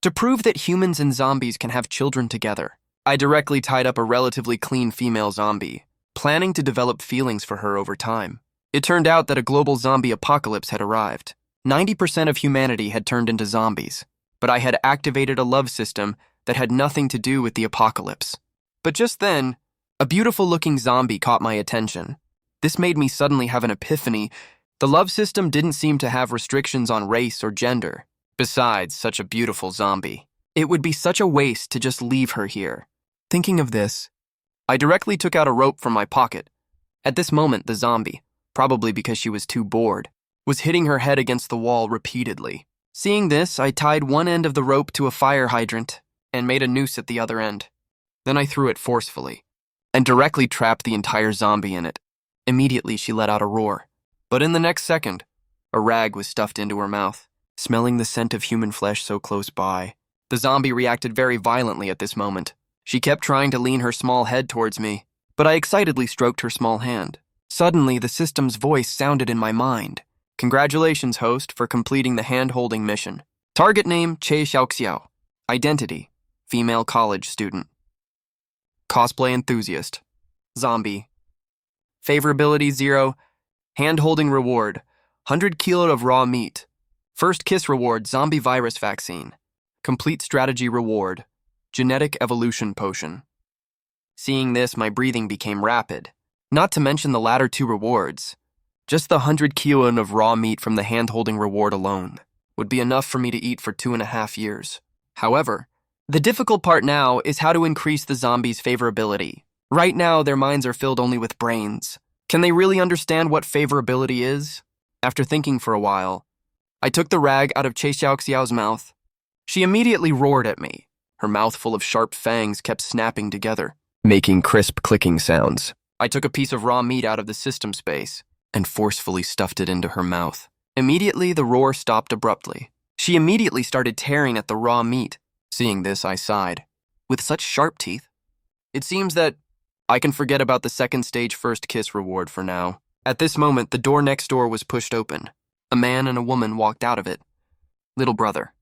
To prove that humans and zombies can have children together, I directly tied up a relatively clean female zombie, planning to develop feelings for her over time. It turned out that a global zombie apocalypse had arrived. 90% of humanity had turned into zombies, but I had activated a love system that had nothing to do with the apocalypse. But just then, a beautiful-looking zombie caught my attention. This made me suddenly have an epiphany. The love system didn't seem to have restrictions on race or gender. Besides, such a beautiful zombie. It would be such a waste to just leave her here. Thinking of this, I directly took out a rope from my pocket. At this moment, the zombie, probably because she was too bored, was hitting her head against the wall repeatedly. Seeing this, I tied one end of the rope to a fire hydrant and made a noose at the other end. Then I threw it forcefully and directly trapped the entire zombie in it. Immediately, she let out a roar. But in the next second, a rag was stuffed into her mouth. Smelling the scent of human flesh so close by, the zombie reacted very violently at this moment. She kept trying to lean her small head towards me, but I excitedly stroked her small hand. Suddenly, the system's voice sounded in my mind. Congratulations, host, for completing the hand-holding mission. Target name, Che Xiaoxiao. Identity, female college student. Cosplay enthusiast. Zombie. Favorability 0. Hand-holding reward, 100 kilo of raw meat. First kiss reward, zombie virus vaccine. Complete strategy reward, genetic evolution potion. Seeing this, my breathing became rapid. Not to mention the latter two rewards. Just the 100 kilo of raw meat from the hand-holding reward alone would be enough for me to eat for 2.5 years. However, the difficult part now is how to increase the zombies' favorability. Right now, their minds are filled only with brains. Can they really understand what favorability is? After thinking for a while, I took the rag out of Che Xiaoxiao's mouth. She immediately roared at me. Her mouth full of sharp fangs kept snapping together, making crisp clicking sounds. I took a piece of raw meat out of the system space and forcefully stuffed it into her mouth. Immediately, the roar stopped abruptly. She immediately started tearing at the raw meat. Seeing this, I sighed. With such sharp teeth, it seems that I can forget about the second stage first kiss reward for now. At this moment, the door next door was pushed open. A man and a woman walked out of it. Little brother.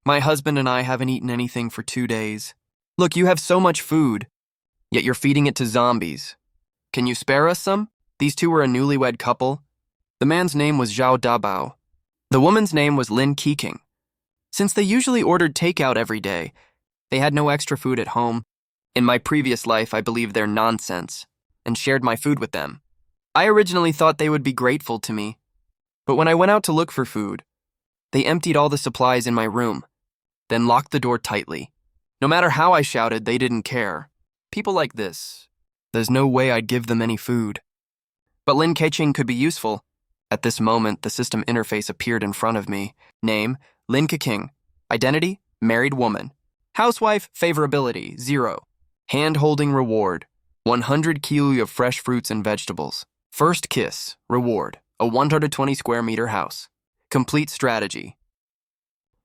My husband and I haven't eaten anything for 2 days. Look, you have so much food, yet you're feeding it to zombies. Can you spare us some? These two were a newlywed couple. The man's name was Zhao Dabao. The woman's name was Lin Keking. Since they usually ordered takeout every day, they had no extra food at home. In my previous life, I believed their nonsense and shared my food with them. I originally thought they would be grateful to me, but when I went out to look for food, they emptied all the supplies in my room, then locked the door tightly. No matter how I shouted, they didn't care. People like this, there's no way I'd give them any food. But Lin Keqing could be useful. At this moment, the system interface appeared in front of me. Name, Lin Keqing. Identity, married woman. Housewife, favorability, 0. Hand-holding reward, 100 kilo of fresh fruits and vegetables. First kiss, reward, a 120 square meter house. Complete strategy.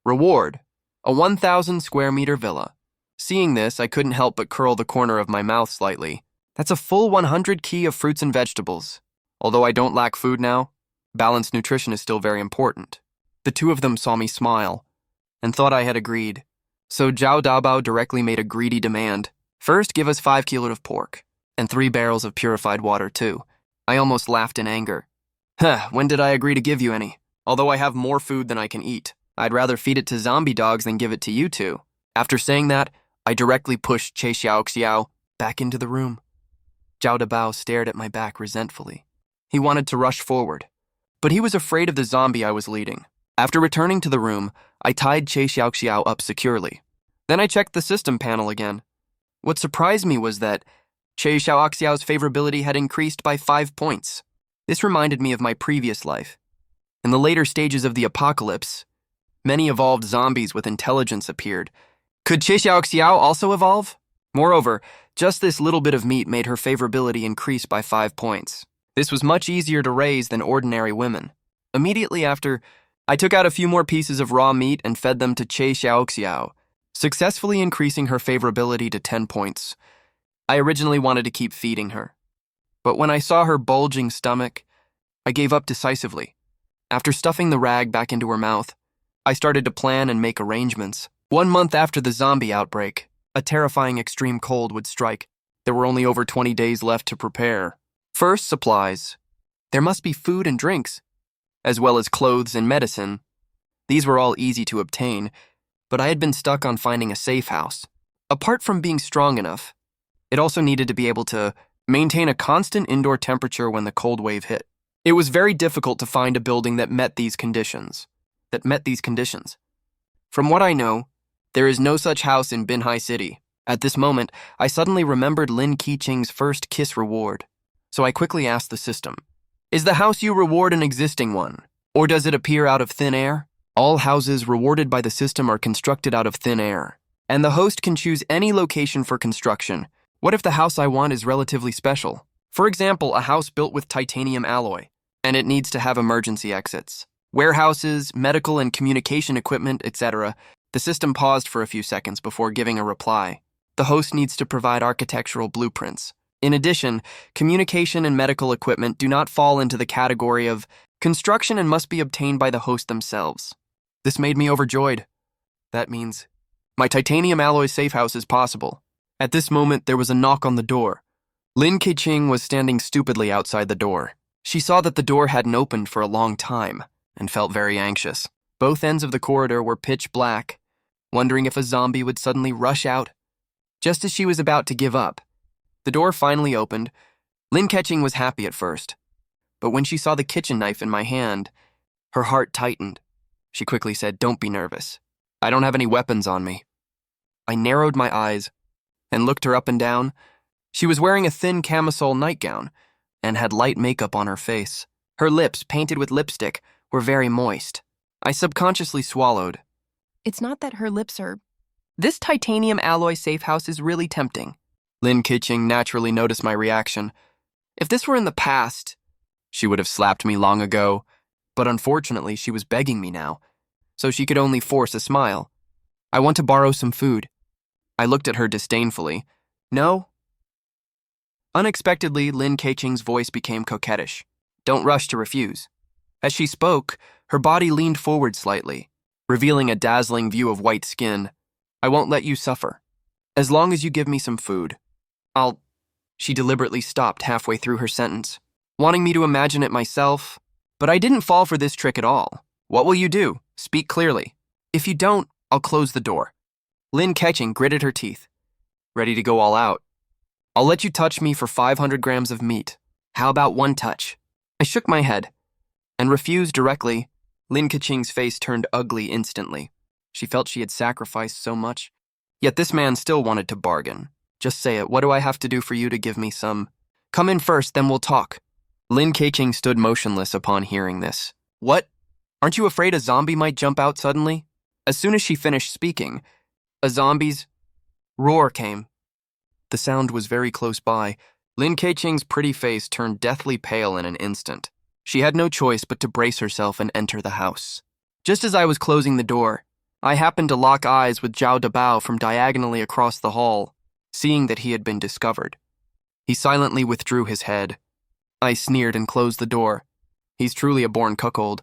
Reward, a 1,000 square meter villa. Seeing this, I couldn't help but curl the corner of my mouth slightly. That's a full 100 key of fruits and vegetables. Although I don't lack food now, balanced nutrition is still very important. The two of them saw me smile and thought I had agreed. So Zhao Dabao directly made a greedy demand. First, give us 5 kilos of pork and 3 barrels of purified water too. I almost laughed in anger. When did I agree to give you any? Although I have more food than I can eat, I'd rather feed it to zombie dogs than give it to you two. After saying that, I directly pushed Che Xiaoxiao back into the room. Zhao Dabao stared at my back resentfully. He wanted to rush forward, but he was afraid of the zombie I was leading. After returning to the room, I tied Che Xiaoxiao up securely. Then I checked the system panel again. What surprised me was that Che Xiaoxiao's favorability had increased by 5 points. This reminded me of my previous life. In the later stages of the apocalypse, many evolved zombies with intelligence appeared. Could Che Xiaoxiao also evolve? Moreover, just this little bit of meat made her favorability increase by 5 points. This was much easier to raise than ordinary women. Immediately after, I took out a few more pieces of raw meat and fed them to Che Xiaoxiao, successfully increasing her favorability to 10 points. I originally wanted to keep feeding her, but when I saw her bulging stomach, I gave up decisively. After stuffing the rag back into her mouth, I started to plan and make arrangements. 1 month after the zombie outbreak, a terrifying extreme cold would strike. There were only over 20 days left to prepare. First, supplies. There must be food and drinks, as well as clothes and medicine. These were all easy to obtain, but I had been stuck on finding a safe house. Apart from being strong enough, it also needed to be able to maintain a constant indoor temperature when the cold wave hit. It was very difficult to find a building that met these conditions. From what I know, there is no such house in Binhai City. At this moment, I suddenly remembered Lin Keqing's first kiss reward. So I quickly asked the system, "Is the house you reward an existing one, or does it appear out of thin air?" All houses rewarded by the system are constructed out of thin air, and the host can choose any location for construction. What if the house I want is relatively special? For example, a house built with titanium alloy, and it needs to have emergency exits, warehouses, medical and communication equipment, etc. The system paused for a few seconds before giving a reply. The host needs to provide architectural blueprints. In addition, communication and medical equipment do not fall into the category of construction and must be obtained by the host themselves. This made me overjoyed. That means my titanium alloy safe house is possible. At this moment, there was a knock on the door. Lin Keqing was standing stupidly outside the door. She saw that the door hadn't opened for a long time and felt very anxious. Both ends of the corridor were pitch black, wondering if a zombie would suddenly rush out. Just as she was about to give up, the door finally opened. Lin Keqing was happy at first, but when she saw the kitchen knife in my hand, her heart tightened. She quickly said, "Don't be nervous. I don't have any weapons on me." I narrowed my eyes and looked her up and down. She was wearing a thin camisole nightgown and had light makeup on her face. Her lips, painted with lipstick, were very moist. I subconsciously swallowed. It's not that her lips are... This titanium alloy safe house is really tempting. Lin Keqing naturally noticed my reaction. If this were in the past, she would have slapped me long ago, but unfortunately she was begging me now, so she could only force a smile. "I want to borrow some food." I looked at her disdainfully. "No?" Unexpectedly, Lin Keqing's voice became coquettish. "Don't rush to refuse." As she spoke, her body leaned forward slightly, revealing a dazzling view of white skin. "I won't let you suffer. As long as you give me some food, I'll..." She deliberately stopped halfway through her sentence, wanting me to imagine it myself, but I didn't fall for this trick at all. "What will you do? Speak clearly. If you don't, I'll close the door." Lin Keqing gritted her teeth, ready to go all out. "I'll let you touch me for 500 grams of meat. How about one touch?" I shook my head and refused directly. Lin Keqing's face turned ugly instantly. She felt she had sacrificed so much. Yet this man still wanted to bargain. "Just say it. What do I have to do for you to give me some?" "Come in first, then we'll talk." Lin Keqing stood motionless upon hearing this. "What? Aren't you afraid a zombie might jump out suddenly?" As soon as she finished speaking, a zombie's roar came. The sound was very close by. Lin Keqing's pretty face turned deathly pale in an instant. She had no choice but to brace herself and enter the house. Just as I was closing the door, I happened to lock eyes with Zhao Dabao from diagonally across the hall, seeing that he had been discovered. He silently withdrew his head. I sneered and closed the door. He's truly a born cuckold,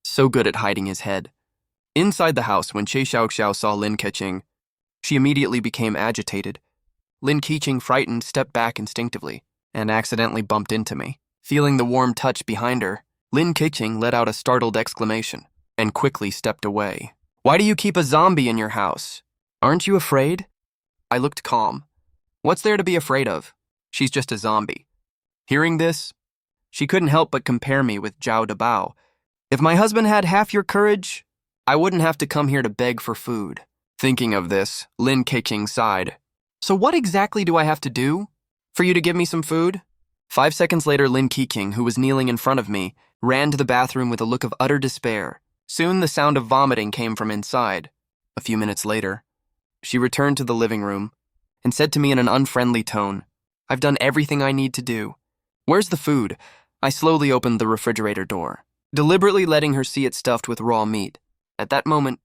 so good at hiding his head. Inside the house, when Che Xiaoxiao saw Lin Keqing, she immediately became agitated. Lin Keqing, frightened, stepped back instinctively and accidentally bumped into me. Feeling the warm touch behind her, Lin Keqing let out a startled exclamation and quickly stepped away. "Why do you keep a zombie in your house? Aren't you afraid?" I looked calm. "What's there to be afraid of? She's just a zombie." Hearing this, she couldn't help but compare me with Zhao Dabao. "If my husband had half your courage, I wouldn't have to come here to beg for food." Thinking of this, Lin Keqing sighed. "So what exactly do I have to do for you to give me some food?" 5 seconds later, Lin Keqing, who was kneeling in front of me, ran to the bathroom with a look of utter despair. Soon the sound of vomiting came from inside. A few minutes later, she returned to the living room and said to me in an unfriendly tone, "I've done everything I need to do. Where's the food?" I slowly opened the refrigerator door, deliberately letting her see it stuffed with raw meat. At that moment,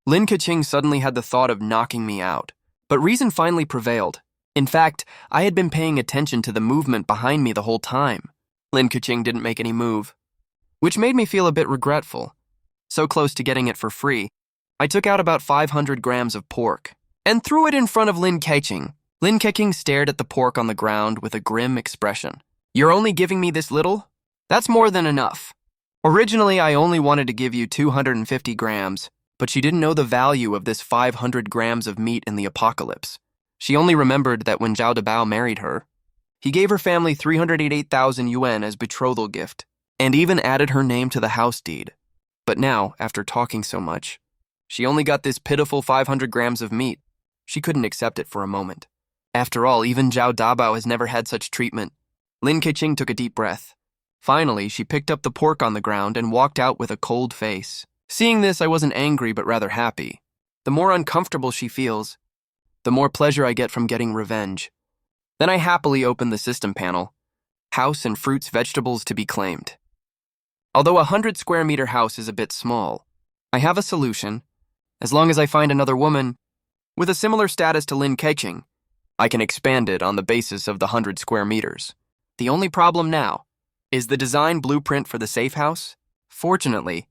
Lin Keqing suddenly had the thought of knocking me out, but reason finally prevailed. In fact, I had been paying attention to the movement behind me the whole time. Lin Keqing didn't make any move, which made me feel a bit regretful. So close to getting it for free, I took out about 500 grams of pork and threw it in front of Lin Keiching. Lin Keiching stared at the pork on the ground with a grim expression. "You're only giving me this little? That's more than enough. Originally, I only wanted to give you 250 grams, but she didn't know the value of this 500 grams of meat in the apocalypse. She only remembered that when Zhao Dabao married her, he gave her family 388,000 yuan as betrothal gift, and even added her name to the house deed. But now, after talking so much, she only got this pitiful 500 grams of meat. She couldn't accept it for a moment. After all, even Zhao Dabao has never had such treatment." Lin Keiching took a deep breath. Finally, she picked up the pork on the ground and walked out with a cold face. Seeing this, I wasn't angry but rather happy. The more uncomfortable she feels, the more pleasure I get from getting revenge. Then I happily opened the system panel. House and fruits, vegetables to be claimed. Although a 100 square meter house is a bit small, I have a solution. As long as I find another woman with a similar status to Lin Keiching, I can expand it on the basis of the 100 square meters. The only problem now is the design blueprint for the safe house. Fortunately,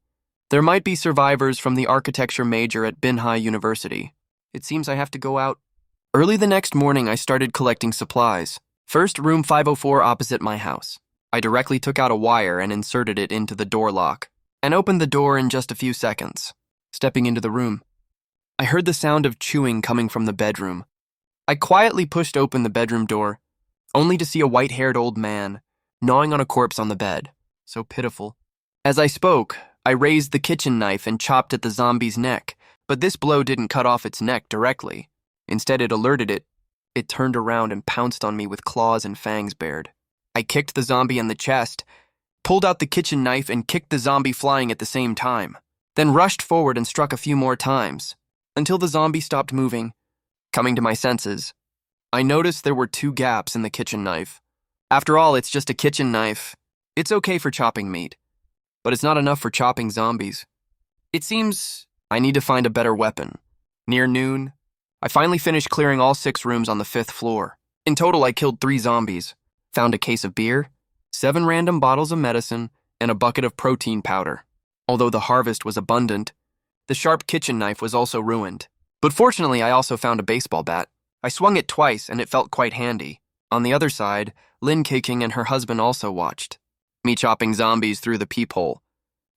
there might be survivors from the architecture major at BabyI University. It seems I have to go out. Early the next morning, I started collecting supplies. First, room 504 opposite my house. I directly took out a wire and inserted it into the door lock, and opened the door in just a few seconds. Stepping into the room, I heard the sound of chewing coming from the bedroom. I quietly pushed open the bedroom door, only to see a white-haired old man gnawing on a corpse on the bed. So pitiful. As I spoke, I raised the kitchen knife and chopped at the zombie's neck, but this blow didn't cut off its neck directly. Instead, it alerted it. It turned around and pounced on me with claws and fangs bared. I kicked the zombie in the chest, pulled out the kitchen knife and kicked the zombie flying at the same time, then rushed forward and struck a few more times, until the zombie stopped moving. Coming to my senses, I noticed there were 2 gaps in the kitchen knife. After all, it's just a kitchen knife. It's okay for chopping meat, but it's not enough for chopping zombies. It seems I need to find a better weapon. Near noon, I finally finished clearing all 6 rooms on the 5th floor. In total, I killed 3 zombies, found a case of beer, 7 random bottles of medicine, and a bucket of protein powder. Although the harvest was abundant, the sharp kitchen knife was also ruined. But fortunately, I also found a baseball bat. I swung it twice, and it felt quite handy. On the other side, Lin Keiching and her husband also watched, me chopping zombies through the peephole.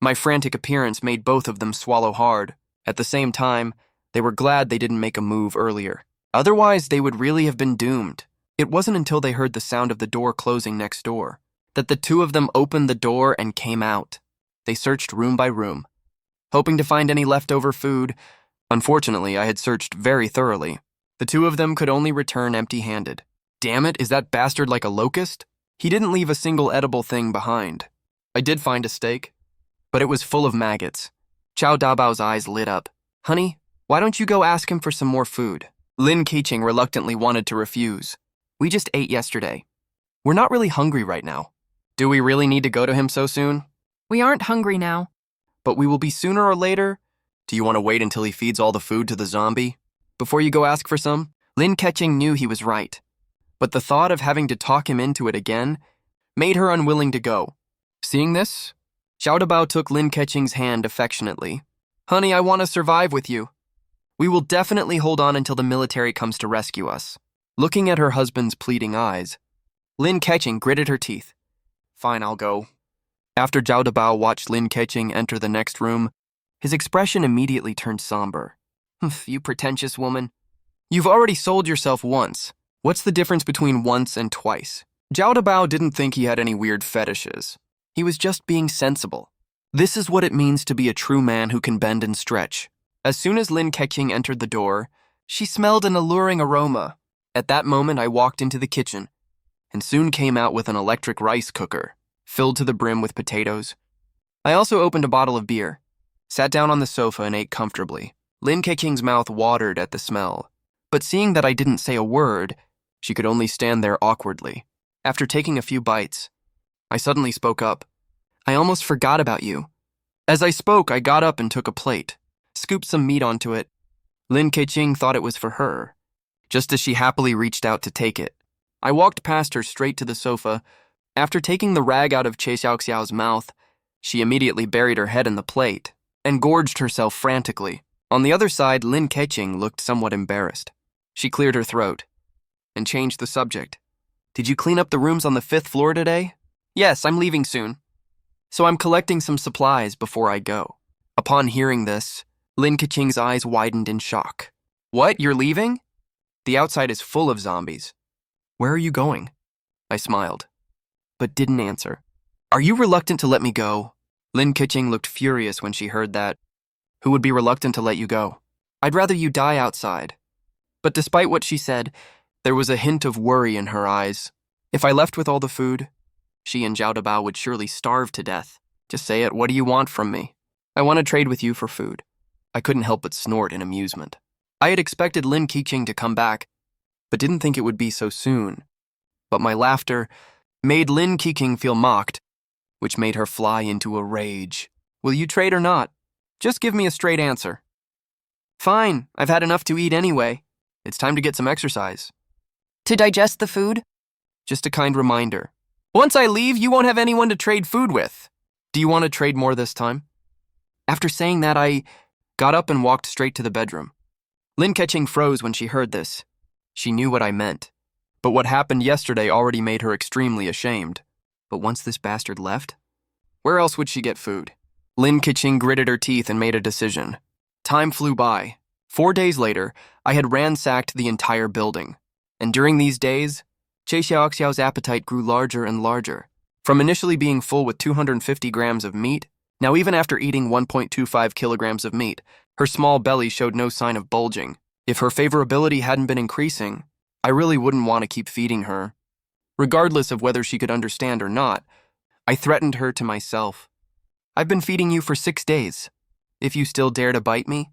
My frantic appearance made both of them swallow hard. At the same time, they were glad they didn't make a move earlier. Otherwise, they would really have been doomed. It wasn't until they heard the sound of the door closing next door that the 2 of them opened the door and came out. They searched room by room, hoping to find any leftover food. Unfortunately, I had searched very thoroughly. The 2 of them could only return empty-handed. Damn it, is that bastard like a locust? He didn't leave a single edible thing behind. I did find a steak, but it was full of maggots. Zhao Dabao's eyes lit up. "Honey, why don't you go ask him for some more food?" Lin Keiching reluctantly wanted to refuse. "We just ate yesterday. We're not really hungry right now." "Do we really need to go to him so soon?" We aren't hungry now. "But we will be sooner or later." "Do you want to wait until he feeds all the food to the zombie before you go ask for some?" Lin Keiching knew he was right, but the thought of having to talk him into it again made her unwilling to go. Seeing this, Zhao Dabao took Lin Keiching's hand affectionately. "Honey, I want to survive with you. We will definitely hold on until the military comes to rescue us." Looking at her husband's pleading eyes, Lin Keiching gritted her teeth. "Fine, I'll go." After Zhao Dabao watched Lin Keiching enter the next room, his expression immediately turned somber. "You pretentious woman. You've already sold yourself once. What's the difference between once and twice?" Zhao Dabao didn't think he had any weird fetishes. He was just being sensible. This is what it means to be a true man who can bend and stretch. As soon as Lin Keiching entered the door, she smelled an alluring aroma. At that moment, I walked into the kitchen and soon came out with an electric rice cooker, filled to the brim with potatoes. I also opened a bottle of beer, sat down on the sofa and ate comfortably. Lin Keiching's mouth watered at the smell, but seeing that I didn't say a word, she could only stand there awkwardly. After taking a few bites, I suddenly spoke up. "I almost forgot about you." As I spoke, I got up and took a plate, scooped some meat onto it. Lin Keiching thought it was for her, just as she happily reached out to take it. I walked past her straight to the sofa. After taking the rag out of Che Xiaoxiao's mouth, she immediately buried her head in the plate and gorged herself frantically. On the other side, Lin Keqing looked somewhat embarrassed. She cleared her throat and changed the subject. Did you clean up the rooms on the 5th floor today? Yes, I'm leaving soon. So I'm collecting some supplies before I go. Upon hearing this, Lin Keqing's eyes widened in shock. What, you're leaving? The outside is full of zombies. Where are you going? I smiled, but didn't answer. Are you reluctant to let me go? Lin Keqing looked furious when she heard that. Who would be reluctant to let you go? I'd rather you die outside. But despite what she said, there was a hint of worry in her eyes. If I left with all the food, she and Zhao Dabao would surely starve to death. Just say it, what do you want from me? I want to trade with you for food. I couldn't help but snort in amusement. I had expected Lin Keqing to come back, but didn't think it would be so soon. But my laughter made Lin Keqing feel mocked, which made her fly into a rage. Will you trade or not? Just give me a straight answer. Fine, I've had enough to eat anyway. It's time to get some exercise. To digest the food? Just a kind reminder. Once I leave, you won't have anyone to trade food with. Do you want to trade more this time? After saying that, I got up and walked straight to the bedroom. Lin Keqing froze when she heard this. She knew what I meant. But what happened yesterday already made her extremely ashamed. But once this bastard left, where else would she get food? Lin Keqing gritted her teeth and made a decision. Time flew by. 4 days later, I had ransacked the entire building. And during these days, Che Xiaoxiao's appetite grew larger and larger. From initially being full with 250 grams of meat, now even after eating 1.25 kilograms of meat, her small belly showed no sign of bulging. If her favorability hadn't been increasing, I really wouldn't want to keep feeding her. Regardless of whether she could understand or not, I threatened her to myself. I've been feeding you for 6 days. If you still dare to bite me,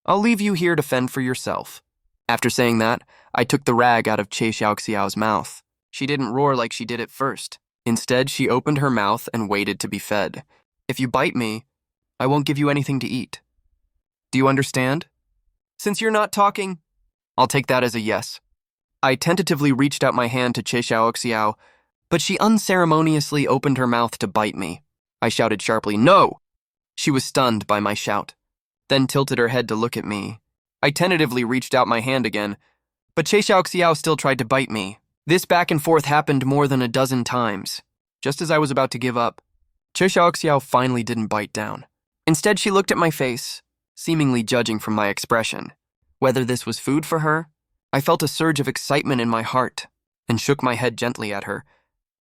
I'll leave you here to fend for yourself. After saying that, I took the rag out of Che Xiaoxiao's mouth. She didn't roar like she did at first. Instead, she opened her mouth and waited to be fed. If you bite me, I won't give you anything to eat. Do you understand? Since you're not talking, I'll take that as a yes. I tentatively reached out my hand to Che Xiaoxiao, but she unceremoniously opened her mouth to bite me. I shouted sharply, "No!" She was stunned by my shout, then tilted her head to look at me. I tentatively reached out my hand again, but Che Xiaoxiao still tried to bite me. This back and forth happened more than a dozen times. Just as I was about to give up, Che Xiaoxiao finally didn't bite down. Instead, she looked at my face, seemingly judging from my expression. Whether this was food for her, I felt a surge of excitement in my heart and shook my head gently at her,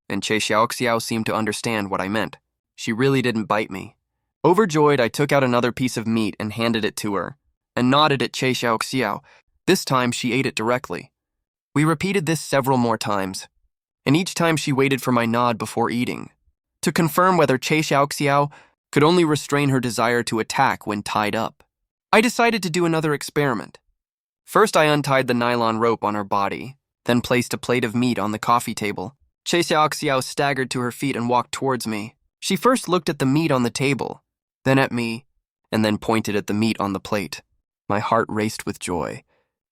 and Che Xiaoxiao seemed to understand what I meant. She really didn't bite me. Overjoyed, I took out another piece of meat and handed it to her, and nodded at Che Xiaoxiao. This time, she ate it directly. We repeated this several more times, and each time she waited for my nod before eating, to confirm whether Che Xiaoxiao could only restrain her desire to attack when tied up. I decided to do another experiment. First, I untied the nylon rope on her body, then placed a plate of meat on the coffee table. Che Xiaoxiao staggered to her feet and walked towards me. She first looked at the meat on the table, then at me, and then pointed at the meat on the plate. My heart raced with joy,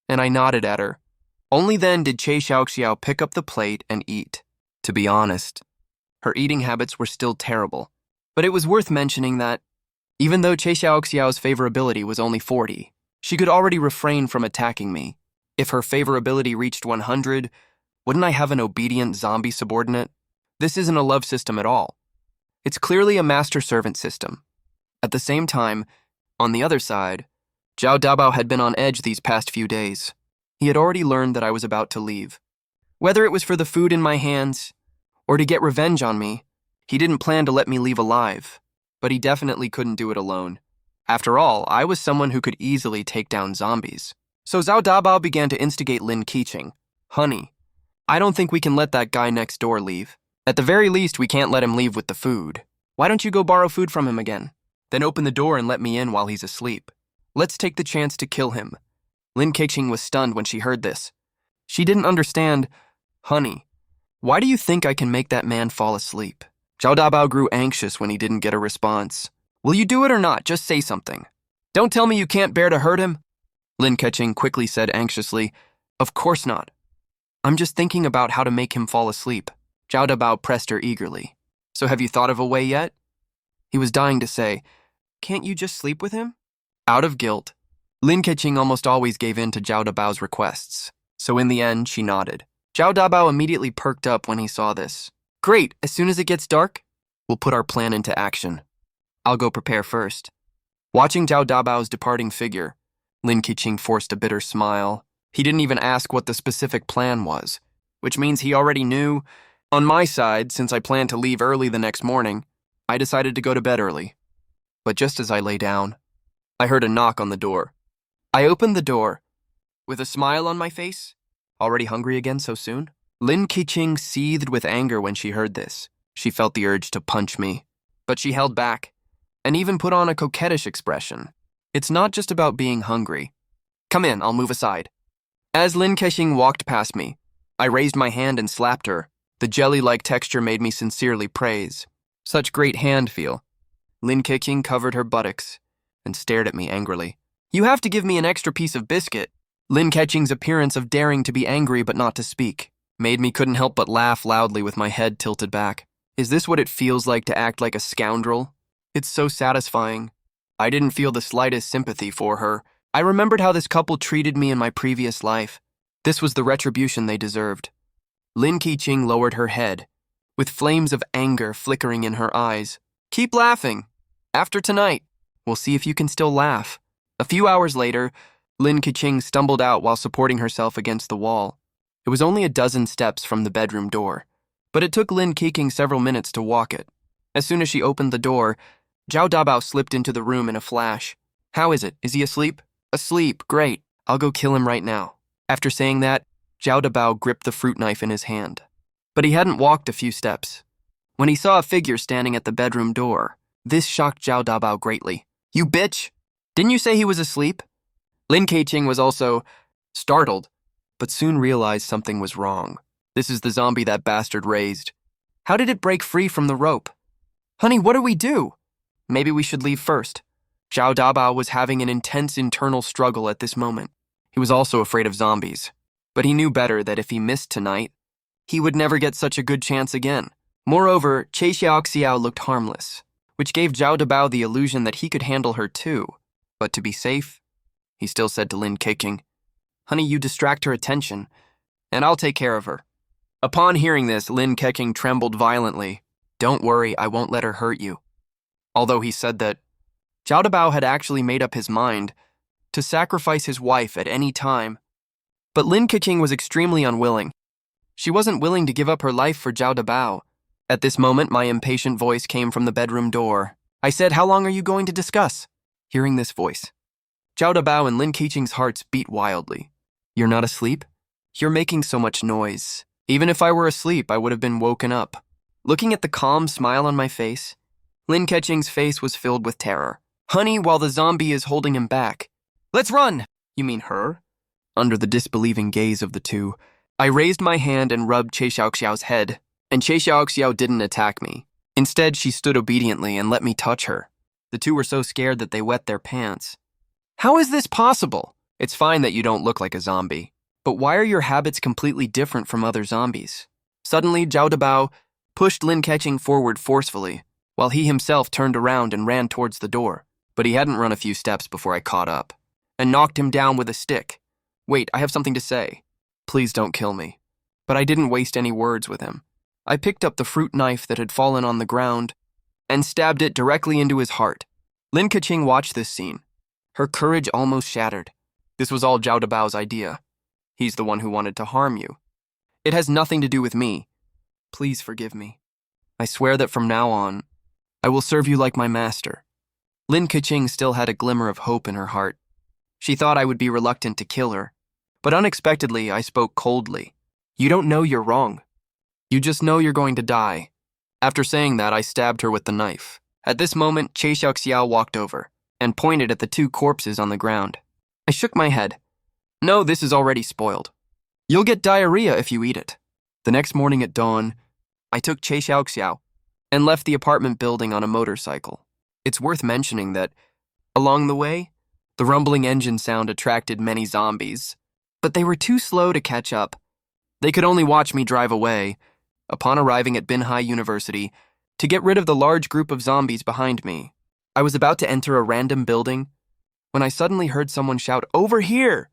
and I nodded at her. Only then did Che Xiaoxiao pick up the plate and eat. To be honest, her eating habits were still terrible, but it was worth mentioning that, even though Che Xiaoxiao's favorability was only 40, she could already refrain from attacking me. If her favorability reached 100, wouldn't I have an obedient zombie subordinate? This isn't a love system at all. It's clearly a master-servant system. At the same time, on the other side, Zhao Dabao had been on edge these past few days. He had already learned that I was about to leave. Whether it was for the food in my hands, or to get revenge on me, he didn't plan to let me leave alive, but he definitely couldn't do it alone. After all, I was someone who could easily take down zombies. So Zhao Dabao began to instigate Lin Keqing. Honey, I don't think we can let that guy next door leave. At the very least, we can't let him leave with the food. Why don't you go borrow food from him again? Then open the door and let me in while he's asleep. Let's take the chance to kill him. Lin Keqing was stunned when she heard this. She didn't understand. Honey, why do you think I can make that man fall asleep? Zhao Dabao grew anxious when he didn't get a response. Will you do it or not? Just say something. Don't tell me you can't bear to hurt him. Lin Keqing quickly said anxiously, Of course not. I'm just thinking about how to make him fall asleep. Zhao Dabao pressed her eagerly. So have you thought of a way yet? He was dying to say, Can't you just sleep with him? Out of guilt, Lin Keqing almost always gave in to Zhao Dabao's requests, so in the end, she nodded. Zhao Dabao immediately perked up when he saw this. Great, as soon as it gets dark, we'll put our plan into action. I'll go prepare first. Watching Zhao Dabao's departing figure, Lin Keqing forced a bitter smile. He didn't even ask what the specific plan was, which means he already knew. On my side, since I planned to leave early the next morning, I decided to go to bed early. But just as I lay down, I heard a knock on the door. I opened the door. With a smile on my face, already hungry again so soon? Lin Keqing seethed with anger when she heard this. She felt the urge to punch me, but she held back, and even put on a coquettish expression. It's not just about being hungry. Come in, I'll move aside. As Lin Keqing walked past me, I raised my hand and slapped her. The jelly-like texture made me sincerely praise. Such great hand feel. Lin Keqing covered her buttocks and stared at me angrily. You have to give me an extra piece of biscuit. Lin Keqing's appearance of daring to be angry but not to speak made me couldn't help but laugh loudly with my head tilted back. Is this what it feels like to act like a scoundrel? It's so satisfying. I didn't feel the slightest sympathy for her. I remembered how this couple treated me in my previous life. This was the retribution they deserved. Lin Keqing lowered her head, with flames of anger flickering in her eyes. Keep laughing. After tonight, we'll see if you can still laugh. A few hours later, Lin Keqing stumbled out while supporting herself against the wall. It was only a dozen steps from the bedroom door, but it took Lin Keqing several minutes to walk it. As soon as she opened the door, Zhao Dabao slipped into the room in a flash. How is it? Is he asleep? Asleep, great. I'll go kill him right now. After saying that, Zhao Dabao gripped the fruit knife in his hand. But he hadn't walked a few steps when he saw a figure standing at the bedroom door. This shocked Zhao Dabao greatly. You bitch! Didn't you say he was asleep? Lin Keqing was also startled, but soon realized something was wrong. This is the zombie that bastard raised. How did it break free from the rope? Honey, what do we do? Maybe we should leave first. Zhao Dabao was having an intense internal struggle at this moment. He was also afraid of zombies, but he knew better that if he missed tonight, he would never get such a good chance again. Moreover, Che Xiaoxiao looked harmless, which gave Zhao Dabao the illusion that he could handle her too. But to be safe, he still said to Lin Keqing, Honey, you distract her attention, and I'll take care of her. Upon hearing this, Lin Keqing trembled violently. Don't worry, I won't let her hurt you. Although he said that Zhao Dabao had actually made up his mind to sacrifice his wife at any time. But Lin Keqing was extremely unwilling. She wasn't willing to give up her life for Zhao Dabao. At this moment, my impatient voice came from the bedroom door. I said, how long are you going to discuss? Hearing this voice, Zhao Dabao and Lin Keqing's hearts beat wildly. You're not asleep? You're making so much noise. Even if I were asleep, I would have been woken up. Looking at the calm smile on my face, Lin Keqing's face was filled with terror. Honey, while the zombie is holding him back. Let's run! You mean her? Under the disbelieving gaze of the two, I raised my hand and rubbed Che Xiaoxiao's head, and Che Xiaoxiao didn't attack me. Instead, she stood obediently and let me touch her. The two were so scared that they wet their pants. How is this possible? It's fine that you don't look like a zombie, but why are your habits completely different from other zombies? Suddenly, Zhao Dabao pushed Lin Keqing forward forcefully, while he himself turned around and ran towards the door. But he hadn't run a few steps before I caught up and knocked him down with a stick. Wait, I have something to say. Please don't kill me. But I didn't waste any words with him. I picked up the fruit knife that had fallen on the ground and stabbed it directly into his heart. Lin Keqing watched this scene. Her courage almost shattered. This was all Zhao Dabao's idea. He's the one who wanted to harm you. It has nothing to do with me. Please forgive me. I swear that from now on, I will serve you like my master. Lin Keqing still had a glimmer of hope in her heart. She thought I would be reluctant to kill her, but unexpectedly I spoke coldly. You don't know you're wrong. You just know you're going to die. After saying that, I stabbed her with the knife. At this moment, Che Xiaoxiao walked over and pointed at the two corpses on the ground. I shook my head. No, this is already spoiled. You'll get diarrhea if you eat it. The next morning at dawn, I took Che Xiaoxiao and left the apartment building on a motorcycle. It's worth mentioning that, along the way, the rumbling engine sound attracted many zombies, but they were too slow to catch up. They could only watch me drive away, upon arriving at BabyI University, to get rid of the large group of zombies behind me. I was about to enter a random building when I suddenly heard someone shout, "Over here!"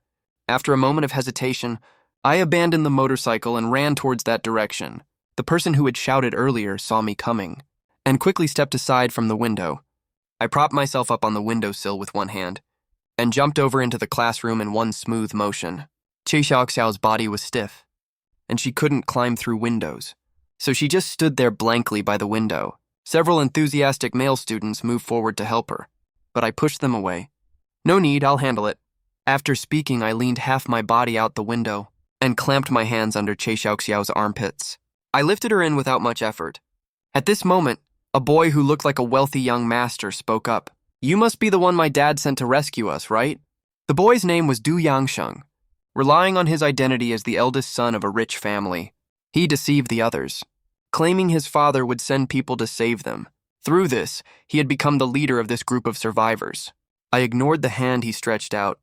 After a moment of hesitation, I abandoned the motorcycle and ran towards that direction. The person who had shouted earlier saw me coming and quickly stepped aside from the window. I propped myself up on the windowsill with one hand and jumped over into the classroom in one smooth motion. Che Xiaoxiao's body was stiff, and she couldn't climb through windows, so she just stood there blankly by the window. Several enthusiastic male students moved forward to help her, but I pushed them away. "No need, I'll handle it." After speaking, I leaned half my body out the window and clamped my hands under Che Xiaoxiao's armpits. I lifted her in without much effort. At this moment, a boy who looked like a wealthy young master spoke up. "You must be the one my dad sent to rescue us, right?" The boy's name was Du Yangsheng. Relying on his identity as the eldest son of a rich family, he deceived the others, claiming his father would send people to save them. Through this, he had become the leader of this group of survivors. I ignored the hand he stretched out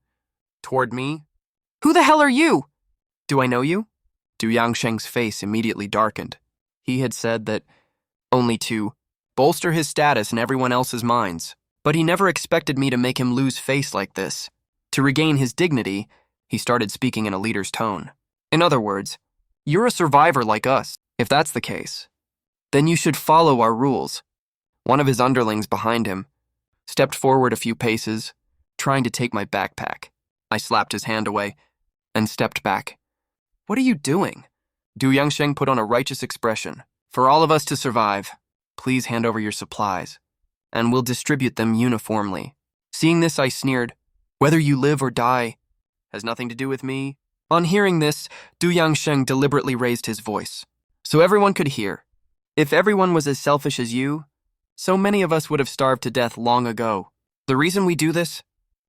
toward me. Who the hell are you? "Do I know you?" Du Yangsheng's face immediately darkened. He had said that only to bolster his status in everyone else's minds, but he never expected me to make him lose face like this. To regain his dignity, he started speaking in a leader's tone. "In other words, you're a survivor like us. If that's the case, then you should follow our rules." One of his underlings behind him stepped forward a few paces, trying to take my backpack. I slapped his hand away and stepped back. "What are you doing?" Du Yangsheng put on a righteous expression. "For all of us to survive, please hand over your supplies, and we'll distribute them uniformly." Seeing this, I sneered. "Whether you live or die has nothing to do with me." On hearing this, Du Yangsheng deliberately raised his voice, so everyone could hear. "If everyone was as selfish as you, so many of us would have starved to death long ago. The reason we do this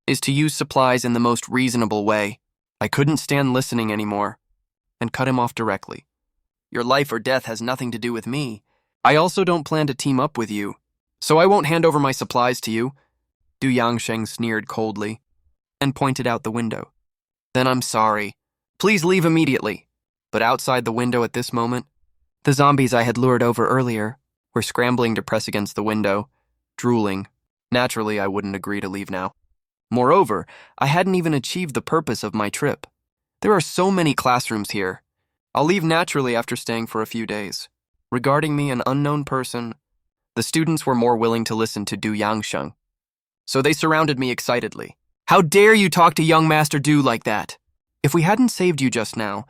is to use supplies in the most reasonable way." I couldn't stand listening anymore and cut him off directly. "Your life or death has nothing to do with me. I also don't plan to team up with you, so I won't hand over my supplies to you." Du Yangsheng sneered coldly and pointed out the window. "Then I'm sorry. Please leave immediately." But outside the window at this moment, the zombies I had lured over earlier were scrambling to press against the window, drooling. Naturally, I wouldn't agree to leave now. Moreover, I hadn't even achieved the purpose of my trip. There are so many classrooms here. I'll leave naturally after staying for a few days. Regarding me, an unknown person, the students were more willing to listen to Du Yangsheng, so they surrounded me excitedly. "How dare you talk to young Master Du like that? If we hadn't saved you just now,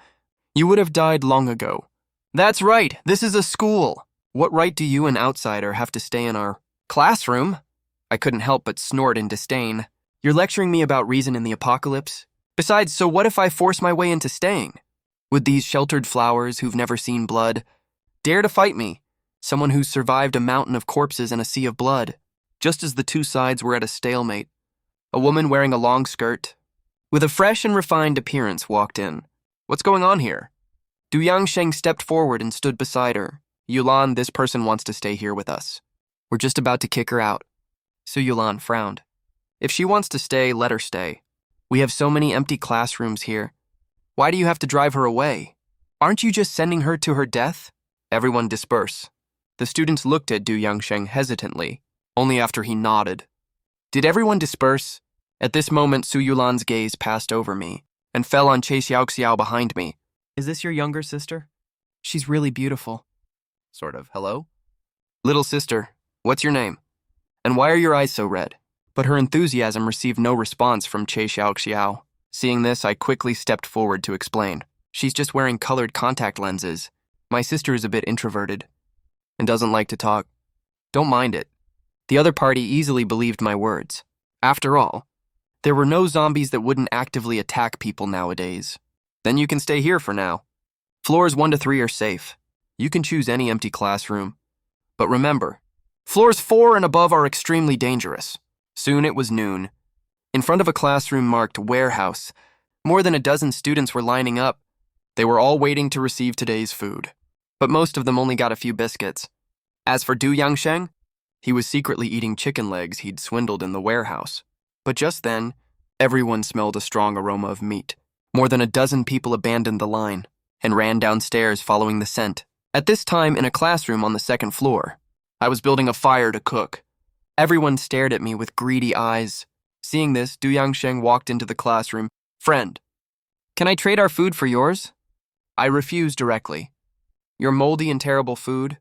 you would have died long ago." "That's right, this is a school. What right do you, an outsider, have to stay in our classroom?" I couldn't help but snort in disdain. "You're lecturing me about reason in the apocalypse? Besides, so what if I force my way into staying? Would these sheltered flowers who've never seen blood dare to fight me, someone who's survived a mountain of corpses and a sea of blood?" Just as the two sides were at a stalemate, a woman wearing a long skirt, with a fresh and refined appearance, walked in. "What's going on here?" Du Yangsheng stepped forward and stood beside her. "Yulan, this person wants to stay here with us. We're just about to kick her out." Su Yulan frowned. "If she wants to stay, let her stay. We have so many empty classrooms here. Why do you have to drive her away? Aren't you just sending her to her death?" Everyone disperse. The students looked at Du Yangsheng hesitantly, only after he nodded. Did everyone disperse? At this moment, Su Yulan's gaze passed over me and fell on Che Xiaoxiao behind me. "Is this your younger sister? She's really beautiful." "Sort of. Hello?" "Little sister, what's your name? And why are your eyes so red?" But her enthusiasm received no response from Che Xiaoxiao. Seeing this, I quickly stepped forward to explain. "She's just wearing colored contact lenses. My sister is a bit introverted and doesn't like to talk. Don't mind it." The other party easily believed my words. After all, there were no zombies that wouldn't actively attack people nowadays. "Then you can stay here for now. Floors 1 to 3 are safe. You can choose any empty classroom. But remember, floors 4 and above are extremely dangerous." Soon it was noon. In front of a classroom marked warehouse, more than a dozen students were lining up. They were all waiting to receive today's food, but most of them only got a few biscuits. As for Du Yangsheng, he was secretly eating chicken legs he'd swindled in the warehouse. But just then, everyone smelled a strong aroma of meat. More than a dozen people abandoned the line and ran downstairs following the scent. At this time, in a classroom on the second floor, I was building a fire to cook. Everyone stared at me with greedy eyes. Seeing this, Du Yangsheng walked into the classroom. Friend, can I trade our food for yours? I refused directly. Your moldy and terrible food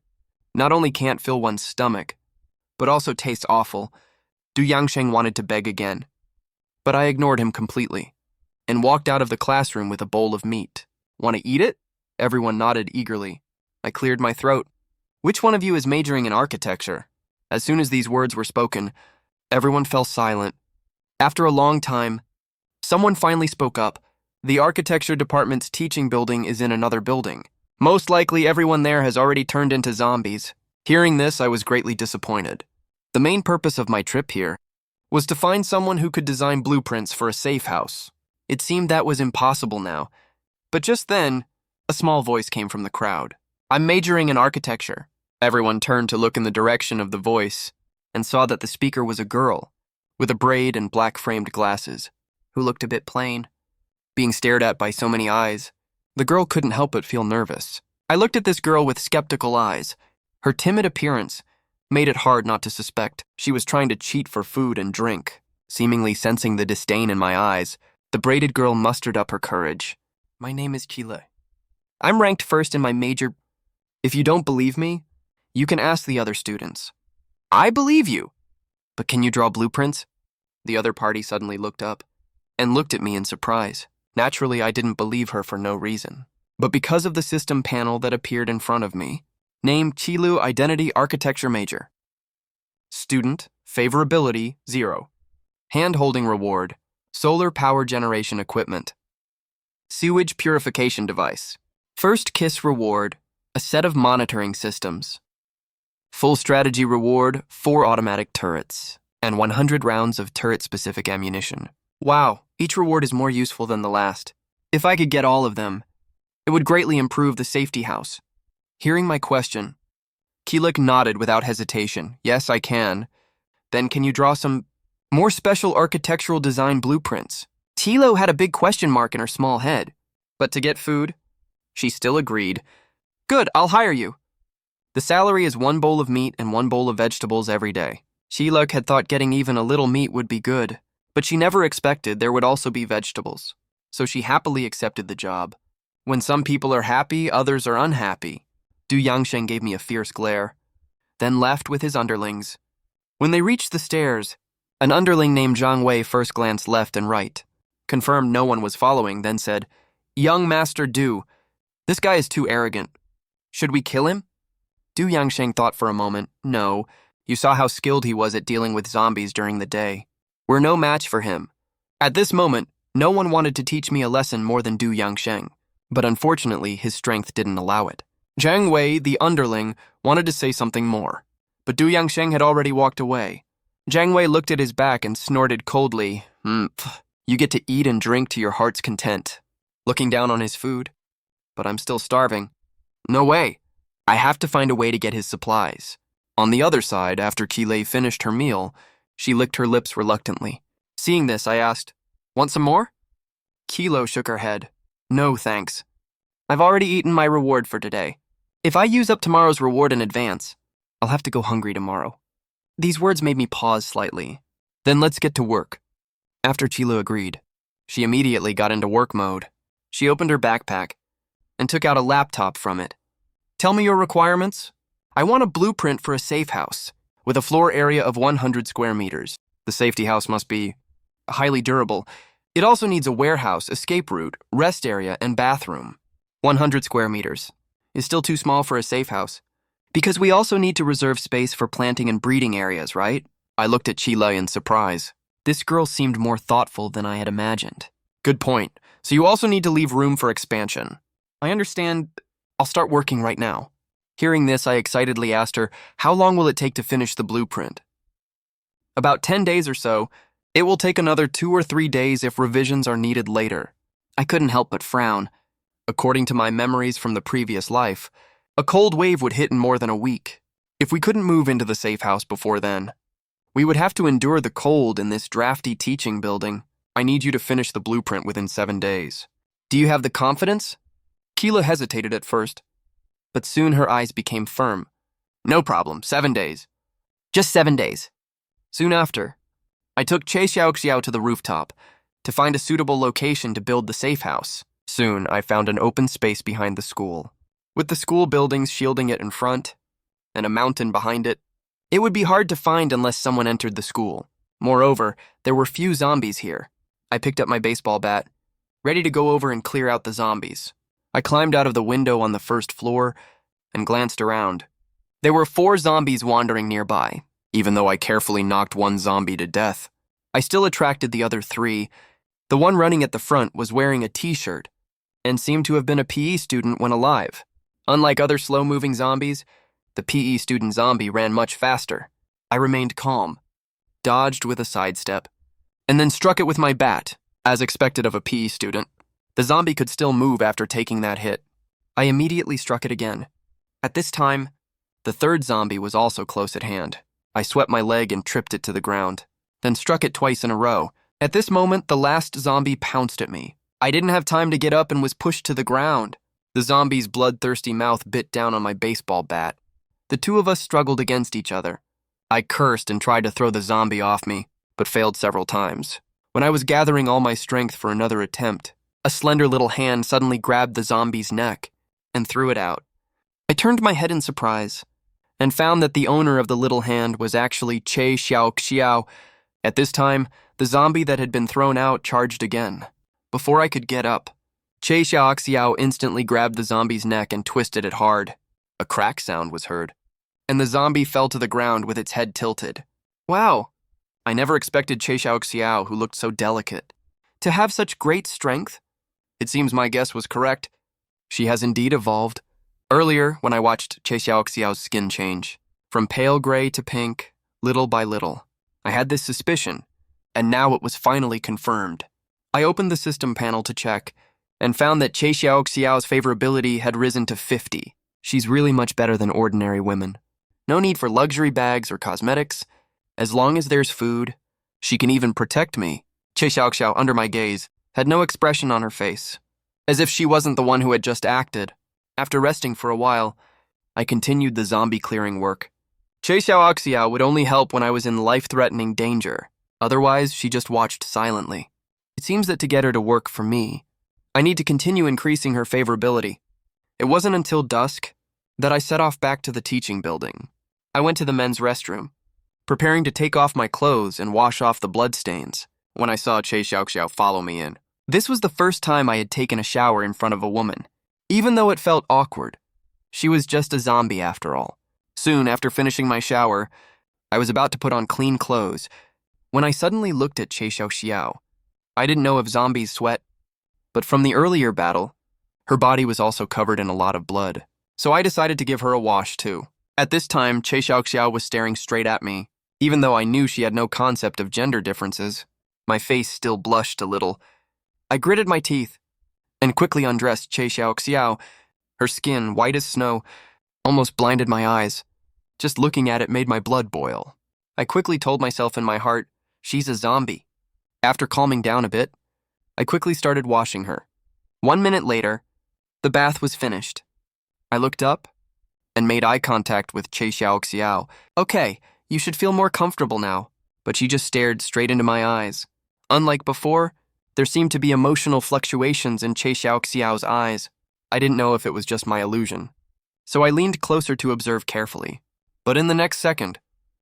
not only can't fill one's stomach, but also tastes awful. Du Yangsheng wanted to beg again, but I ignored him completely and walked out of the classroom with a bowl of meat. Want to eat it? Everyone nodded eagerly. I cleared my throat. Which one of you is majoring in architecture? As soon as these words were spoken, everyone fell silent. After a long time, someone finally spoke up. The architecture department's teaching building is in another building. Most likely everyone there has already turned into zombies. Hearing this, I was greatly disappointed. The main purpose of my trip here was to find someone who could design blueprints for a safe house. It seemed that was impossible now. But just then, a small voice came from the crowd. I'm majoring in architecture. Everyone turned to look in the direction of the voice and saw that the speaker was a girl with a braid and black-framed glasses, who looked a bit plain. Being stared at by so many eyes, the girl couldn't help but feel nervous. I looked at this girl with skeptical eyes. Her timid appearance made it hard not to suspect she was trying to cheat for food and drink. Seemingly sensing the disdain in my eyes, the braided girl mustered up her courage. My name is Chile. I'm ranked first in my major. If you don't believe me, you can ask the other students. I believe you. But can you draw blueprints? The other party suddenly looked up and looked at me in surprise. Naturally, I didn't believe her for no reason. But because of the system panel that appeared in front of me, name Chilu Identity Architecture Major. Student, favorability, 0. Hand-holding reward, solar power generation equipment. Sewage purification device. First kiss reward, a set of monitoring systems. Full strategy reward, 4 automatic turrets, and 100 rounds of turret-specific ammunition. Wow, each reward is more useful than the last. If I could get all of them, it would greatly improve the safety house. Hearing my question, Keelik nodded without hesitation. Yes, I can. Then can you draw some more special architectural design blueprints? Tilo had a big question mark in her small head. But to get food, she still agreed. Good, I'll hire you. The salary is 1 bowl of meat and 1 bowl of vegetables every day. Sheiluk had thought getting even a little meat would be good, but she never expected there would also be vegetables. So she happily accepted the job. When some people are happy, others are unhappy. Du Yangsheng gave me a fierce glare, then left with his underlings. When they reached the stairs, an underling named Zhang Wei first glanced left and right, confirmed no one was following, then said, Young Master Du, this guy is too arrogant. Should we kill him? Du Yangsheng thought for a moment. No, you saw how skilled he was at dealing with zombies during the day. We're no match for him. At this moment, no one wanted to teach me a lesson more than Du Yangsheng, but unfortunately his strength didn't allow it. Zhang Wei, the underling, wanted to say something more, but Du Yangsheng had already walked away. Zhang Wei looked at his back and snorted coldly. You get to eat and drink to your heart's content. Looking down on his food. But I'm still starving. No way. I have to find a way to get his supplies. On the other side, after Kile finished her meal, she licked her lips reluctantly. Seeing this, I asked, Want some more? Kilo shook her head. No, thanks. I've already eaten my reward for today. If I use up tomorrow's reward in advance, I'll have to go hungry tomorrow. These words made me pause slightly. Then let's get to work. After Chilo agreed, she immediately got into work mode. She opened her backpack and took out a laptop from it. Tell me your requirements. I want a blueprint for a safe house with a floor area of 100 square meters. The safety house must be highly durable. It also needs a warehouse, escape route, rest area, and bathroom. 100 square meters is still too small for a safe house. Because we also need to reserve space for planting and breeding areas, right? I looked at Chila in surprise. This girl seemed more thoughtful than I had imagined. Good point. So you also need to leave room for expansion. I understand. I'll start working right now. Hearing this, I excitedly asked her, how long will it take to finish the blueprint? About 10 days or so. It will take another 2 or 3 days if revisions are needed later. I couldn't help but frown. According to my memories from the previous life, a cold wave would hit in more than a week. If we couldn't move into the safe house before then, we would have to endure the cold in this drafty teaching building. I need you to finish the blueprint within 7 days. Do you have the confidence? Keela hesitated at first, but soon her eyes became firm. No problem, 7 days. Just 7 days. Soon after, I took Che Xiaoxiao to the rooftop to find a suitable location to build the safe house. Soon, I found an open space behind the school. With the school buildings shielding it in front and a mountain behind it, it would be hard to find unless someone entered the school. Moreover, there were few zombies here. I picked up my baseball bat, ready to go over and clear out the zombies. I climbed out of the window on the first floor and glanced around. There were 4 zombies wandering nearby. Even though I carefully knocked one zombie to death, I still attracted the other 3. The one running at the front was wearing a t-shirt and seemed to have been a PE student when alive. Unlike other slow-moving zombies, the PE student zombie ran much faster. I remained calm, dodged with a sidestep, and then struck it with my bat, as expected of a PE student. The zombie could still move after taking that hit. I immediately struck it again. At this time, the 3rd zombie was also close at hand. I swept my leg and tripped it to the ground, then struck it twice in a row. At this moment, the last zombie pounced at me. I didn't have time to get up and was pushed to the ground. The zombie's bloodthirsty mouth bit down on my baseball bat. The 2 of us struggled against each other. I cursed and tried to throw the zombie off me, but failed several times. When I was gathering all my strength for another attempt, a slender little hand suddenly grabbed the zombie's neck and threw it out. I turned my head in surprise and found that the owner of the little hand was actually Che Xiaoxiao. At this time, the zombie that had been thrown out charged again. Before I could get up, Che Xiaoxiao instantly grabbed the zombie's neck and twisted it hard. A crack sound was heard, and the zombie fell to the ground with its head tilted. Wow! I never expected Che Xiaoxiao, who looked so delicate, to have such great strength. It seems my guess was correct. She has indeed evolved. Earlier, when I watched Che Xiaoxiao's skin change, from pale gray to pink, little by little, I had this suspicion, and now it was finally confirmed. I opened the system panel to check, and found that Che Xiaoxiao's favorability had risen to 50. She's really much better than ordinary women. No need for luxury bags or cosmetics. As long as there's food, she can even protect me. Che Xiaoxiao, under my gaze, had no expression on her face, as if she wasn't the one who had just acted. After resting for a while, I continued the zombie clearing work. Che Xiaoxiao would only help when I was in life-threatening danger. Otherwise, she just watched silently. It seems that to get her to work for me, I need to continue increasing her favorability. It wasn't until dusk that I set off back to the teaching building. I went to the men's restroom, preparing to take off my clothes and wash off the bloodstains, when I saw Che Xiaoxiao follow me in. This was the first time I had taken a shower in front of a woman. Even though it felt awkward, she was just a zombie after all. Soon after finishing my shower, I was about to put on clean clothes when I suddenly looked at Che Xiaoxiao. I didn't know if zombies sweat, but from the earlier battle, her body was also covered in a lot of blood, so I decided to give her a wash too. At this time, Che Xiaoxiao was staring straight at me. Even though I knew she had no concept of gender differences, my face still blushed a little. I gritted my teeth and quickly undressed Che Xiaoxiao. Her skin, white as snow, almost blinded my eyes. Just looking at it made my blood boil. I quickly told myself in my heart, she's a zombie. After calming down a bit, I quickly started washing her. 1 minute later, the bath was finished. I looked up and made eye contact with Che Xiaoxiao. Okay, you should feel more comfortable now. But she just stared straight into my eyes. Unlike before, there seemed to be emotional fluctuations in Che Xiaoxiao's eyes. I didn't know if it was just my illusion, so I leaned closer to observe carefully. But in the next second,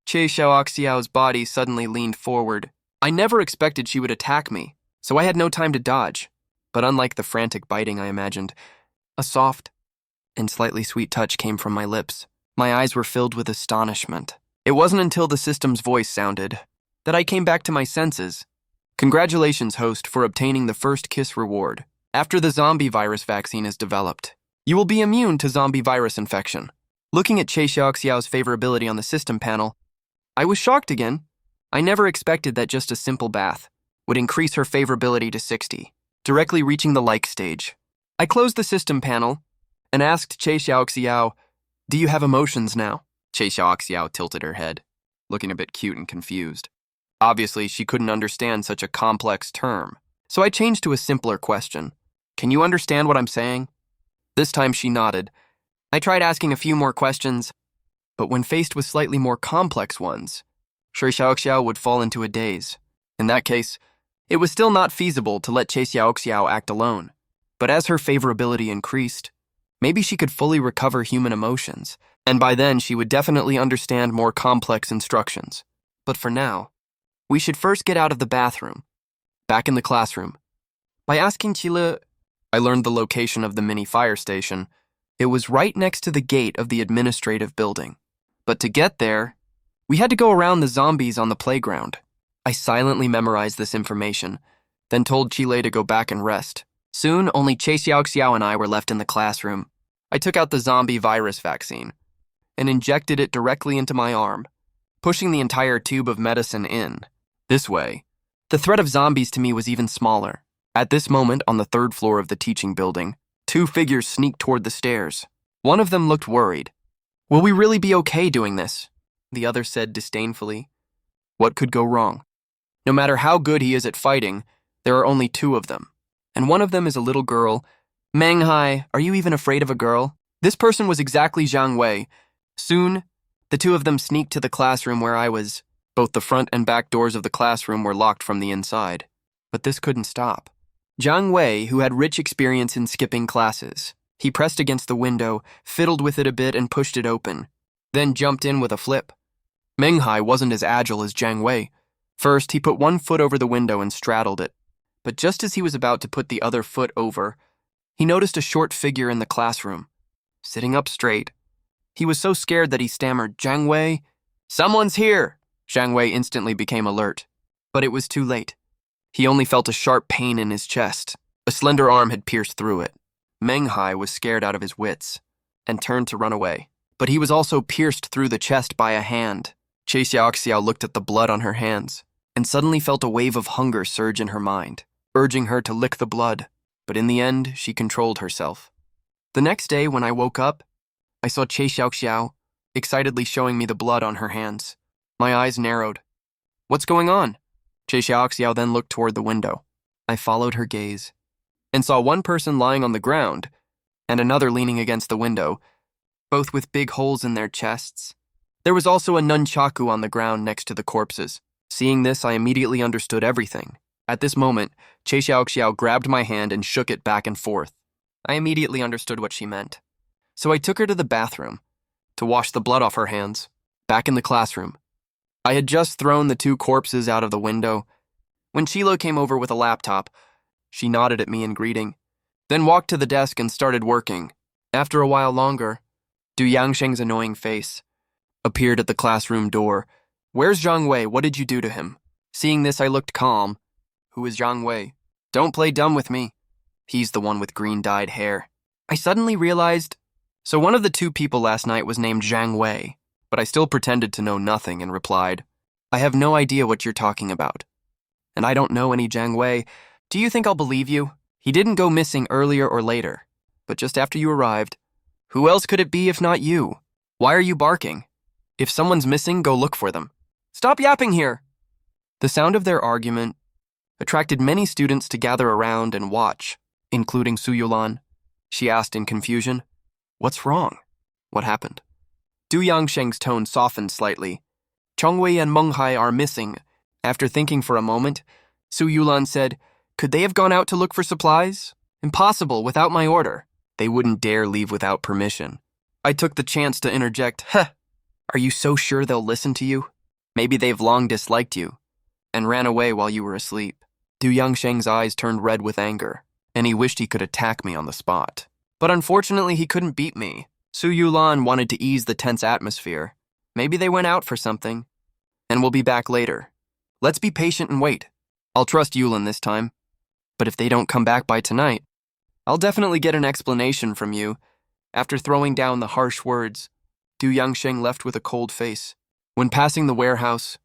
Che Xiaoxiao's body suddenly leaned forward. I never expected she would attack me, so I had no time to dodge. But unlike the frantic biting I imagined, a soft and slightly sweet touch came from my lips. My eyes were filled with astonishment. It wasn't until the system's voice sounded that I came back to my senses. Congratulations, host, for obtaining the first kiss reward. After the zombie virus vaccine is developed, you will be immune to zombie virus infection. Looking at Che Xiaoxiao's favorability on the system panel, I was shocked again. I never expected that just a simple bath would increase her favorability to 60, directly reaching the like stage. I closed the system panel and asked Che Xiaoxiao, "Do you have emotions now?" Che Xiaoxiao tilted her head, looking a bit cute and confused. Obviously, she couldn't understand such a complex term, so I changed to a simpler question. Can you understand what I'm saying? This time she nodded. I tried asking a few more questions, but when faced with slightly more complex ones, Che Xiaoxiao would fall into a daze. In that case, it was still not feasible to let Che Xiaoxiao act alone. But as her favorability increased, maybe she could fully recover human emotions, and by then she would definitely understand more complex instructions. But for now, we should first get out of the bathroom, back in the classroom. By asking Chile, I learned the location of the mini fire station. It was right next to the gate of the administrative building. But to get there, we had to go around the zombies on the playground. I silently memorized this information, then told Chile to go back and rest. Soon, only Che Xiaoxiao and I were left in the classroom. I took out the zombie virus vaccine and injected it directly into my arm, pushing the entire tube of medicine in. This way, the threat of zombies to me was even smaller. At this moment, on the third floor of the teaching building, two figures sneaked toward the stairs. One of them looked worried. "Will we really be okay doing this?" The other said disdainfully. "What could go wrong? No matter how good he is at fighting, there are only two of them. And one of them is a little girl. Manghai, are you even afraid of a girl?" This person was exactly Zhang Wei. Soon, the two of them sneaked to the classroom where I was. Both the front and back doors of the classroom were locked from the inside. But this couldn't stop. Zhang Wei, who had rich experience in skipping classes, he pressed against the window, fiddled with it a bit and pushed it open, then jumped in with a flip. Menghai wasn't as agile as Zhang Wei. First, he put one foot over the window and straddled it. But just as he was about to put the other foot over, he noticed a short figure in the classroom, sitting up straight. He was so scared that he stammered, "Zhang Wei, someone's here!" Zhang Wei instantly became alert, but it was too late. He only felt a sharp pain in his chest. A slender arm had pierced through it. Menghai was scared out of his wits and turned to run away, but he was also pierced through the chest by a hand. Che Xiaoxiao looked at the blood on her hands and suddenly felt a wave of hunger surge in her mind, urging her to lick the blood, but in the end, she controlled herself. The next day, when I woke up, I saw Che Xiaoxiao excitedly showing me the blood on her hands. My eyes narrowed. "What's going on?" Che Xiaoxiao then looked toward the window. I followed her gaze and saw one person lying on the ground and another leaning against the window, both with big holes in their chests. There was also a nunchaku on the ground next to the corpses. Seeing this, I immediately understood everything. At this moment, Che Xiaoxiao grabbed my hand and shook it back and forth. I immediately understood what she meant. So I took her to the bathroom to wash the blood off her hands. Back in the classroom, I had just thrown the two corpses out of the window when Chilo came over with a laptop. She nodded at me in greeting, then walked to the desk and started working. After a while longer, Du Yangsheng's annoying face appeared at the classroom door. "Where's Zhang Wei? What did you do to him?" Seeing this, I looked calm. "Who is Zhang Wei? Don't play dumb with me." "He's the one with green-dyed hair." I suddenly realized, so one of the two people last night was named Zhang Wei, but I still pretended to know nothing and replied, "I have no idea what you're talking about. And I don't know any Zhang Wei. Do you think I'll believe you? He didn't go missing earlier or later, but just after you arrived. Who else could it be if not you? Why are you barking? If someone's missing, go look for them. Stop yapping here!" The sound of their argument attracted many students to gather around and watch, including Su Yulan. She asked in confusion, "What's wrong? What happened?" Du Yangsheng's tone softened slightly. "Chongwei and Menghai are missing." After thinking for a moment, Su Yulan said, "Could they have gone out to look for supplies? Impossible, without my order. They wouldn't dare leave without permission." I took the chance to interject, "Are you so sure they'll listen to you? Maybe they've long disliked you and ran away while you were asleep." Du Yangsheng's eyes turned red with anger, and he wished he could attack me on the spot. But unfortunately, he couldn't beat me. Su Yulan wanted to ease the tense atmosphere. Maybe they went out for something, and we'll be back later. Let's be patient and wait. I'll trust Yulan this time. But if they don't come back by tonight, I'll definitely get an explanation from you. After throwing down the harsh words, Du Yangsheng left with a cold face. When passing the warehouse,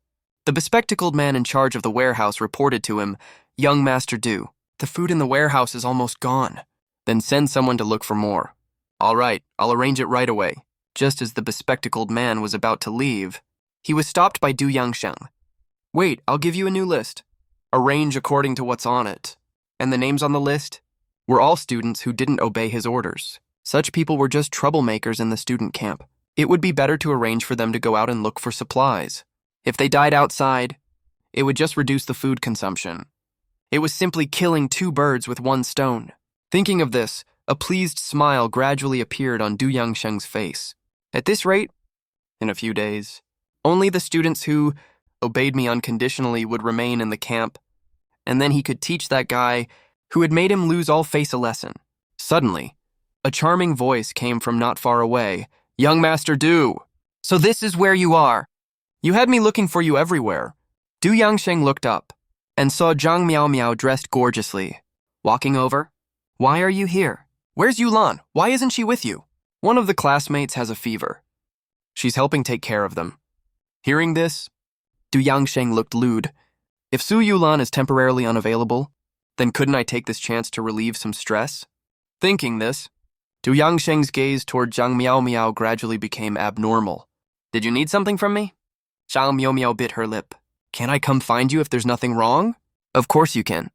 the bespectacled man in charge of the warehouse reported to him, "Young Master Du, the food in the warehouse is almost gone. Then send someone to look for more." "All right, I'll arrange it right away." Just as the bespectacled man was about to leave, he was stopped by Du Yangsheng. "Wait, I'll give you a new list. Arrange according to what's on it." And the names on the list were all students who didn't obey his orders. Such people were just troublemakers in the student camp. It would be better to arrange for them to go out and look for supplies. If they died outside, it would just reduce the food consumption. It was simply killing two birds with one stone. Thinking of this, a pleased smile gradually appeared on Du Yangsheng's face. At this rate, in a few days, only the students who obeyed me unconditionally would remain in the camp, and then he could teach that guy who had made him lose all face a lesson. Suddenly, a charming voice came from not far away. "Young Master Du, so this is where you are. You had me looking for you everywhere." Du Yangsheng looked up and saw Zhang Miao Miao dressed gorgeously. Walking over, "Why are you here? Where's Yulan? Why isn't she with you?" "One of the classmates has a fever. She's helping take care of them." Hearing this, Du Yangsheng looked lewd. If Su Yulan is temporarily unavailable, then couldn't I take this chance to relieve some stress? Thinking this, Du Yangsheng's gaze toward Zhang Miao Miao gradually became abnormal. "Did you need something from me?" Zhang Miao Miao bit her lip. "Can I come find you if there's nothing wrong?" "Of course you can.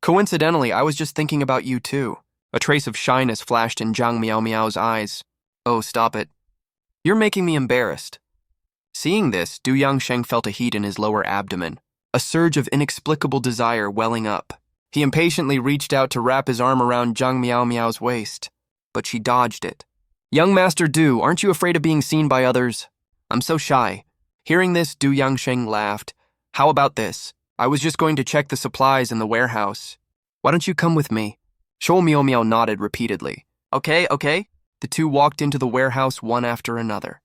Coincidentally, I was just thinking about you too." A trace of shyness flashed in Zhang Miao Miao's eyes. "Oh, stop it. You're making me embarrassed." Seeing this, Du Yangsheng felt a heat in his lower abdomen, a surge of inexplicable desire welling up. He impatiently reached out to wrap his arm around Zhang Miao Miao's waist, but she dodged it. "Young Master Du, aren't you afraid of being seen by others?" "I'm so shy." Hearing this, Du Yangsheng laughed. "How about this? I was just going to check the supplies in the warehouse. Why don't you come with me?" Shou Miao Miao nodded repeatedly. Okay. The two walked into the warehouse one after another.